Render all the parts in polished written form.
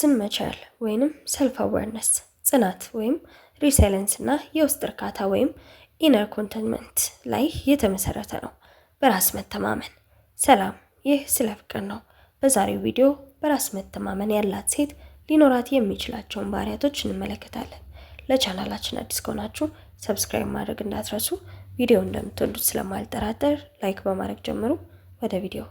ራስን መቻል ወይንም ሰልፍ አዌርነስ ጽናት ወይም ሪሳይለንስ እና የውስጥ እርካታ ወይም ኢነር ኮንተንትመንት ላይ የተመሰረተ ነው። በራስ መተማመን። ሰላም፣ ይህ ስለ ፍቅር ነው። በዛሬው ቪዲዮ በራስ መተማመን ያላት ሴት ሊኖራት የሚችላቸውን ባህሪያቶች እንመለከታለን። ለቻናላችን አዲስ ከሆናችሁ ሰብስክራይብ ማድረግ እንዳትረሱ። ቪዲዮ እንደምትወዱት ስለማልጠራጠር ላይክ በማድረግ ጀምሩ። ወደ ቪዲዮ።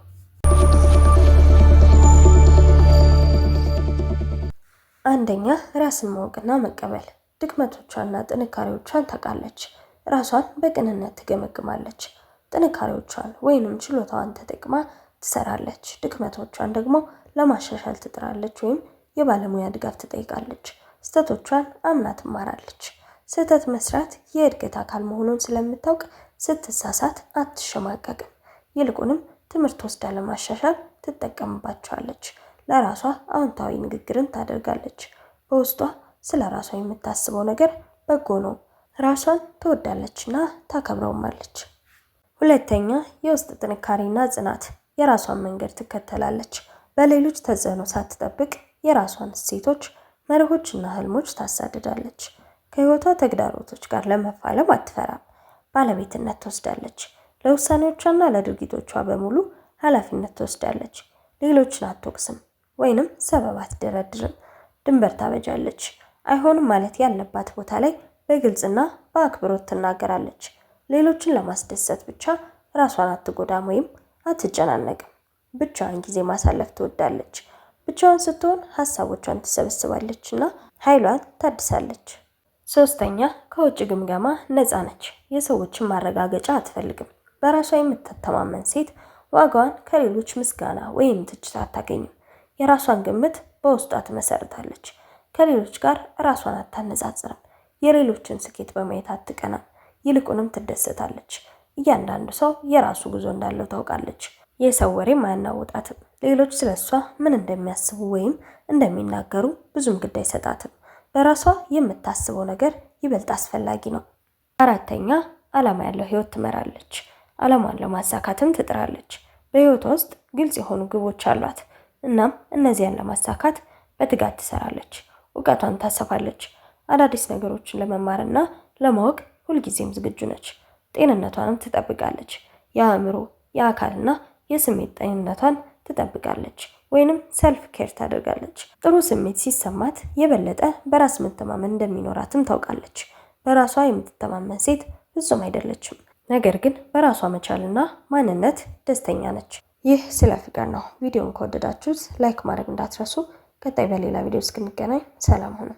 አንደኛ፣ ራስን ማወቅና መቀበል። ድክመቶቿንና ጥንካሬዎቿን ታውቃለች። ራሷን በቅንነት ትገመግማለች። ጥንካሬዎቿን ወይንም ችሎታዋን ተጠቅማ ትሰራለች። ድክመቶቿን ደግሞ ለማሻሻል ትጥራለች ወይም የባለሙያ ድጋፍ ትጠይቃለች። ስህተቶቿን አምና ትማራለች። ስህተት መስራት የእድገት አካል መሆኑን ስለምታውቅ ስትሳሳት አትሸማቀቅም። ይልቁንም ትምህርት ወስዳ ለማሻሻል ትጠቀምባቸዋለች። ለራሷ አዎንታዊ ንግግርን ታደርጋለች። በውስጧ ስለ ራሷ የምታስበው ነገር በጎ ነው። ራሷን ትወዳለችና ታከብረውማለች። ሁለተኛ፣ የውስጥ ጥንካሬና ጽናት። የራሷን መንገድ ትከተላለች። በሌሎች ተጽዕኖ ሳትጠብቅ የራሷን እሴቶች፣ መርሆችና ህልሞች ታሳድዳለች። ከህይወቷ ተግዳሮቶች ጋር ለመፋለም አትፈራም። ባለቤትነት ትወስዳለች። ለውሳኔዎቿና ለድርጊቶቿ በሙሉ ኃላፊነት ትወስዳለች። ሌሎችን አትወቅስም ወይንም ሰበብ አትደረድርም። ድንበር ታበጃለች። አይሆንም ማለት ያለባት ቦታ ላይ በግልጽና በአክብሮት ትናገራለች። ሌሎችን ለማስደሰት ብቻ ራሷን አትጎዳም ወይም አትጨናነቅም። ብቻዋን ጊዜ ማሳለፍ ትወዳለች። ብቻዋን ስትሆን ሀሳቦቿን ትሰበስባለችና ኃይሏን ታድሳለች። ሶስተኛ፣ ከውጭ ግምገማ ነፃ ነች። የሰዎችን ማረጋገጫ አትፈልግም። በራሷ የምትተማመን ሴት ዋጋዋን ከሌሎች ምስጋና ወይም ትችት አታገኝም። የራሷን ግምት በውስጧ ትመሰርታለች። ከሌሎች ጋር ራሷን አታነጻጽርም። የሌሎችን ስኬት በማየት አትቀናም። ይልቁንም ትደሰታለች። እያንዳንዱ ሰው የራሱ ጉዞ እንዳለው ታውቃለች። የሰው ወሬም አያናውጣትም። ሌሎች ስለሷ ምን እንደሚያስቡ ወይም እንደሚናገሩ ብዙም ግድ አይሰጣትም። በራሷ የምታስበው ነገር ይበልጥ አስፈላጊ ነው። አራተኛ፣ ዓላማ ያለው ህይወት ትመራለች። ዓላማዋን ለማሳካትም ትጥራለች። በህይወቷ ውስጥ ግልጽ የሆኑ ግቦች አሏት። እናም እነዚያን ለማሳካት በትጋት ትሰራለች። እውቀቷን ታሰፋለች። አዳዲስ ነገሮችን ለመማርና ለማወቅ ሁልጊዜም ዝግጁ ነች። ጤንነቷንም ትጠብቃለች። የአእምሮ፣ የአካልና የስሜት ጤንነቷን ትጠብቃለች ወይንም ሰልፍ ኬር ታደርጋለች። ጥሩ ስሜት ሲሰማት የበለጠ በራስ መተማመን እንደሚኖራትም ታውቃለች። በራሷ የምትተማመን ሴት ፍጹም አይደለችም፣ ነገር ግን በራሷ መቻልና ማንነት ደስተኛ ነች። ይህ ስለ ፍቅር ነው። ቪዲዮን ከወደዳችሁት ላይክ ማድረግ እንዳትረሱ። ቀጣይ በሌላ ቪዲዮ እስክንገናኝ ሰላም ሁኑ።